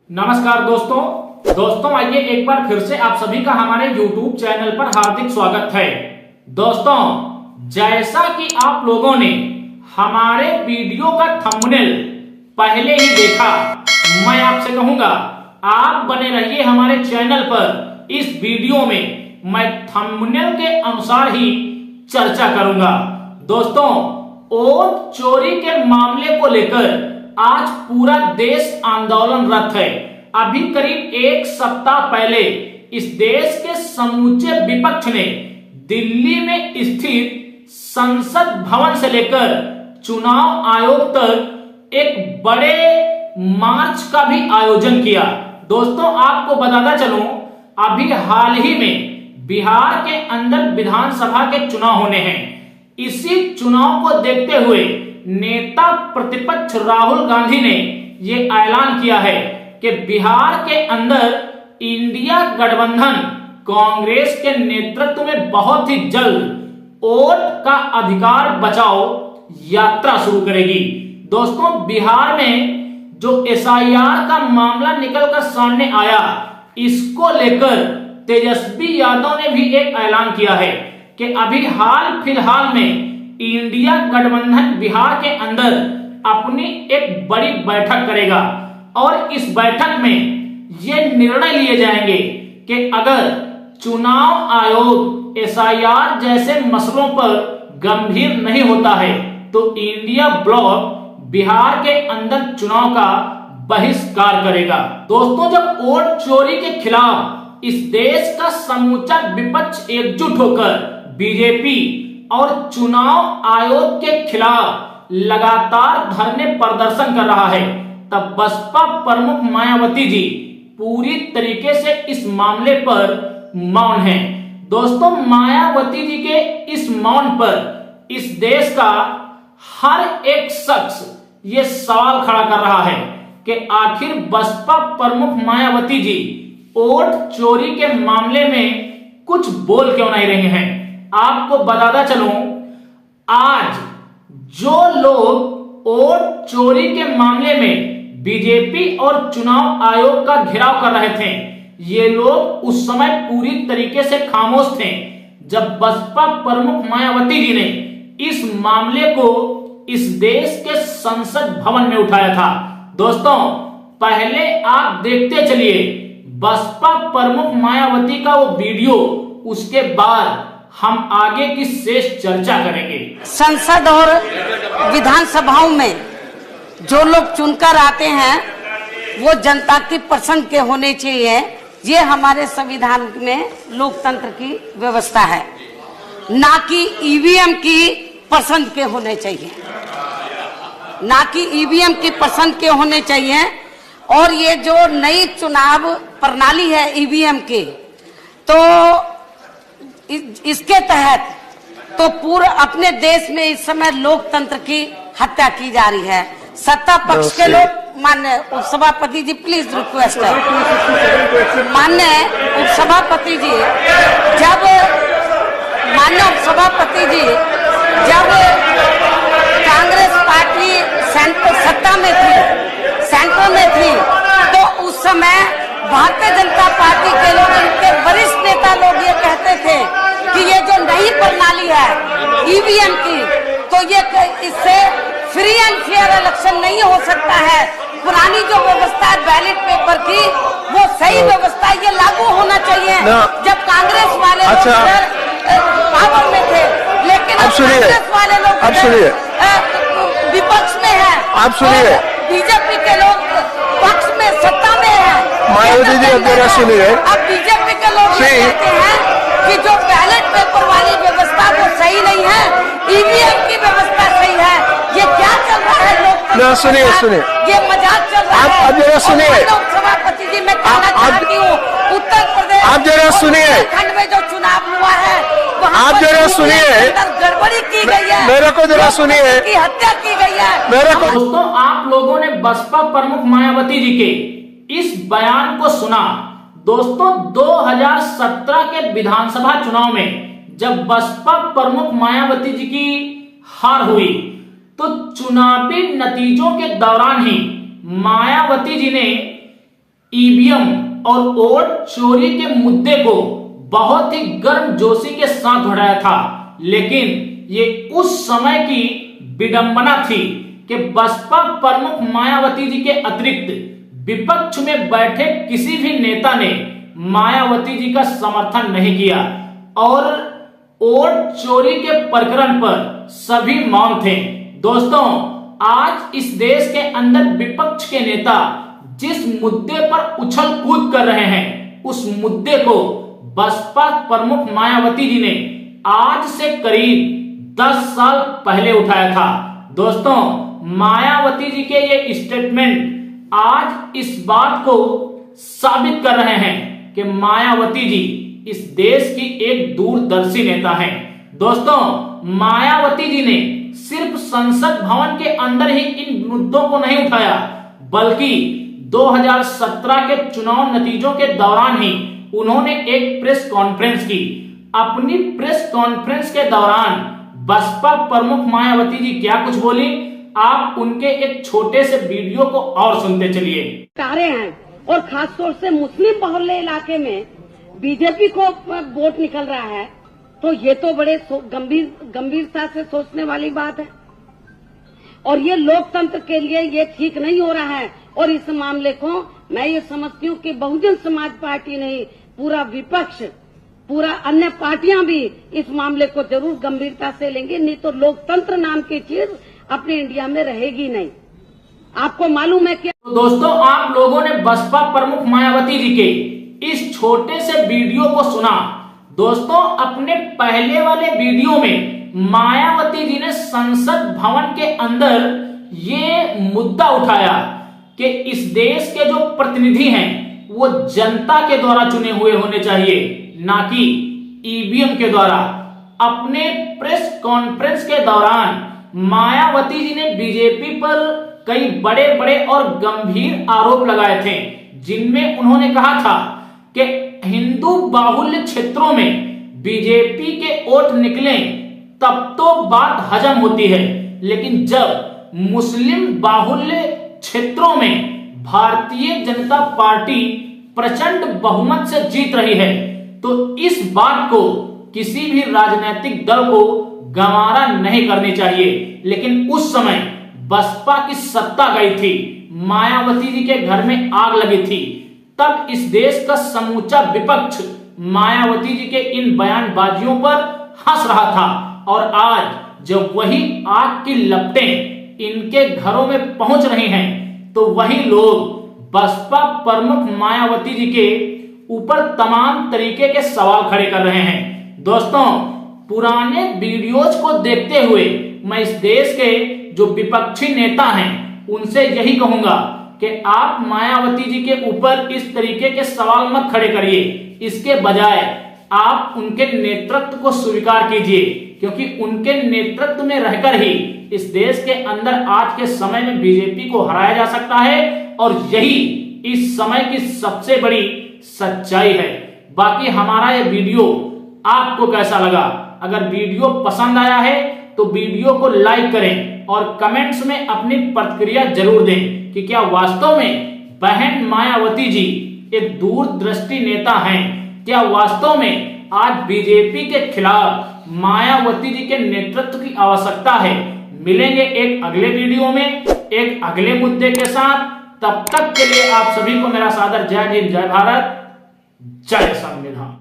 नमस्कार दोस्तों आइए एक बार फिर से आप सभी का हमारे YouTube चैनल पर हार्दिक स्वागत है। दोस्तों, जैसा कि आप लोगों ने हमारे वीडियो का थंबनेल पहले ही देखा, मैं आपसे कहूंगा आप बने रहिए हमारे चैनल पर। इस वीडियो में मैं थंबनेल के अनुसार ही चर्चा करूंगा। दोस्तों, वोट चोरी के मामले को लेकर आज पूरा देश आंदोलनरत है। अभी करीब एक सप्ताह पहले इस देश के समूचे विपक्ष ने दिल्ली में स्थित संसद भवन से लेकर चुनाव आयोग तक एक बड़े मार्च का भी आयोजन किया। दोस्तों, आपको बताता चलूं, अभी हाल ही में बिहार के अंदर विधानसभा के चुनाव होने हैं। इसी चुनाव को देखते हुए नेता प्रतिपक्ष राहुल गांधी ने यह ऐलान किया है कि बिहार के अंदर इंडिया गठबंधन कांग्रेस के नेतृत्व में बहुत ही जल्द वोट का अधिकार बचाओ यात्रा शुरू करेगी। दोस्तों, बिहार में जो एसआईआर का मामला निकलकर सामने आया, इसको लेकर तेजस्वी यादव ने भी एक ऐलान किया है कि अभी हाल फिलहाल में इंडिया गठबंधन बिहार के अंदर अपनी एक बड़ी बैठक करेगा और इस बैठक में ये निर्णय लिए जाएंगे कि अगर चुनाव आयोग एसआईआर जैसे मसलों पर गंभीर नहीं होता है तो इंडिया ब्लॉक बिहार के अंदर चुनाव का बहिष्कार करेगा। दोस्तों, जब वोट चोरी के खिलाफ इस देश का समूचा विपक्ष एकजुट होकर बीजेपी और चुनाव आयोग के खिलाफ लगातार धरने प्रदर्शन कर रहा है, तब बसपा प्रमुख मायावती जी पूरी तरीके से इस मामले पर मौन हैं। दोस्तों, मायावती जी के इस मौन पर इस देश का हर एक शख्स ये सवाल खड़ा कर रहा है कि आखिर बसपा प्रमुख मायावती जी वोट चोरी के मामले में कुछ बोल क्यों नहीं रहे हैं। आपको बताता चलूं, आज जो लोग वोट चोरी के मामले में बीजेपी और चुनाव आयोग का घेराव कर रहे थे, ये लोग उस समय पूरी तरीके से खामोश थे जब बसपा प्रमुख मायावती जी ने इस मामले को इस देश के संसद भवन में उठाया था। दोस्तों, पहले आप देखते चलिए बसपा प्रमुख मायावती का वो वीडियो, उसके बाद हम आगे की शेष चर्चा करेंगे। संसद और विधानसभाओं में जो लोग चुनकर आते हैं वो जनता की पसंद के होने चाहिए। ये हमारे संविधान में लोकतंत्र की व्यवस्था है, ना कि ईवीएम की पसंद के होने चाहिए, ना कि ईवीएम की पसंद के होने चाहिए। और ये जो नई चुनाव प्रणाली है ईवीएम की, तो इसके तहत तो पूरा अपने देश में इस समय लोकतंत्र की हत्या की जा रही है। सत्ता पक्ष के लोग, माननीय उपसभापति जी, प्लीज रिक्वेस्ट है, माननीय उपसभापति जी, जब माननीय उपसभापति जी, जब कांग्रेस पार्टी सत्ता में थी, सेंटर में थी, तो उस समय भारतीय जनता पार्टी के लोग, इनके वरिष्ठ नेता लोग ये कहते थे कि ये जो नई प्रणाली है ईवीएम की, तो ये इससे फ्री एंड फेयर इलेक्शन नहीं हो सकता है। पुरानी जो व्यवस्था है बैलेट पेपर की, वो सही व्यवस्था, ये लागू होना चाहिए। जब कांग्रेस वाले लोग पावर में थे, लेकिन अब कांग्रेस वाले लोग विपक्ष में है, आप सुनिए, बीजेपी के लोग पक्ष में, सत्ता में है। मायावती जी, अब सुनिए, अब बीजेपी के लोग कहते हैं कि जो बैलेट पेपर वाली व्यवस्था वो सही नहीं है, ईवीएम की व्यवस्था सही है। ये क्या चल रहा है लोग? सुनिए, ये मजाक चल रहा है। आप जरा सुनिए, सभापति जी, मैं कहना चाहती हूँ, उत्तर प्रदेश, आप जरा सुनिए, उत्तराखंड में जो चुनाव हुआ है, आप जरा सुनिए, गड़बड़ी की गई है, मेरे को जरा सुनिए, की हत्या की गई है मेरे को। दोस्तों, आप लोगों ने बसपा प्रमुख मायावती जी के इस बयान को सुना। दोस्तों, 2017 के विधानसभा चुनाव में जब बसपा प्रमुख मायावती जी की हार हुई, तो चुनावी नतीजों के दौरान ही मायावती जी ने ईवीएम और वोट चोरी के मुद्दे को बहुत ही गर्मजोशी के साथ उठाया था, लेकिन ये उस समय की विडंबना थी कि बसपा प्रमुख मायावती जी के अतिरिक्त विपक्ष में बैठे किसी भी नेता ने मायावती जी का समर्थन नहीं किया और वोट चोरी के प्रकरण पर सभी मौन थे। दोस्तों, आज इस देश के अंदर विपक्ष के नेता जिस मुद्दे पर उछल कूद कर रहे हैं, उस मुद्दे को बसपा प्रमुख मायावती जी ने आज से करीब 10 साल पहले उठाया था। दोस्तों, मायावती जी के ये स्टेटमेंट आज इस बात को साबित कर रहे हैं कि मायावती जी इस देश की एक दूरदर्शी नेता हैं। दोस्तों, मायावती जी ने सिर्फ संसद भवन के अंदर ही इन मुद्दों को नहीं उठाया, बल्कि 2017 के चुनाव नतीजों के दौरान ही उन्होंने एक प्रेस कॉन्फ्रेंस की। अपनी प्रेस कॉन्फ्रेंस के दौरान बसपा प्रमुख मायावती जी क्या कुछ बोली, आप उनके एक छोटे से वीडियो को और सुनते चलिए। हैं और खासतौर से मुस्लिम बहुल्य इलाके में बीजेपी को वोट निकल रहा है, तो ये तो बड़े गंभीरता से सोचने वाली बात है और ये लोकतंत्र के लिए ये ठीक नहीं हो रहा है। और इस मामले को मैं ये समझती हूँ कि बहुजन समाज पार्टी नहीं, पूरा विपक्ष, पूरा अन्य पार्टियां भी इस मामले को जरूर गंभीरता से लेंगे, नहीं तो लोकतंत्र नाम की चीज अपने इंडिया में रहेगी नहीं। आपको मालूम है कि तो दोस्तों, आप लोगों ने बसपा प्रमुख मायावती जी के इस छोटे से वीडियो को सुना। दोस्तों, अपने पहले वाले वीडियो में मायावती जी ने संसद भवन के अंदर ये मुद्दा उठाया कि इस देश के जो प्रतिनिधि हैं वो जनता के द्वारा चुने हुए होने चाहिए, ना कि ईवीएम के द्वारा। अपने प्रेस कॉन्फ्रेंस के दौरान मायावती जी ने बीजेपी पर कई बड़े बड़े और गंभीर आरोप लगाए थे, जिनमें उन्होंने कहा था कि हिंदू बाहुल्य क्षेत्रों में बीजेपी के वोट निकले तब तो बात हजम होती है, लेकिन जब मुस्लिम बाहुल्य क्षेत्रों में भारतीय जनता पार्टी प्रचंड बहुमत से जीत रही है, तो इस बात को किसी भी राजनीतिक दल को गंवारा नहीं करनी चाहिए। लेकिन उस समय बसपा की सत्ता गई थी, मायावती जी के घर में आग लगी थी, तब इस देश का समूचा विपक्ष मायावती जी के इन बयानबाजियों पर हंस रहा था। और आज जब वही आग की लपटें इनके घरों में पहुंच रही हैं, तो वही लोग बसपा प्रमुख मायावती जी के ऊपर तमाम तरीके के सवाल खड़े कर रहे हैं। दोस्तों, पुराने वीडियोज को देखते हुए मैं इस देश के जो विपक्षी नेता हैं उनसे यही कहूंगा कि आप मायावती जी के ऊपर इस तरीके के सवाल मत खड़े करिए, इसके बजाय आप उनके नेतृत्व को स्वीकार कीजिए, क्योंकि उनके नेतृत्व में रहकर ही इस देश के अंदर आज के समय में बीजेपी को हराया जा सकता है, और यही इस समय की सबसे बड़ी सच्चाई है। बाकी हमारा ये वीडियो आपको कैसा लगा? अगर वीडियो पसंद आया है तो वीडियो को लाइक करें और कमेंट्स में अपनी प्रतिक्रिया जरूर दें कि क्या वास्तव में बहन मायावती जी एक दूरदृष्टि नेता हैं? क्या वास्तव में आज बीजेपी के खिलाफ मायावती जी के नेतृत्व की आवश्यकता है? मिलेंगे एक अगले वीडियो में एक अगले मुद्दे के साथ। तब तक के लिए आप सभी को मेरा सादर जय हिंद, जय भारत, जय संविधान।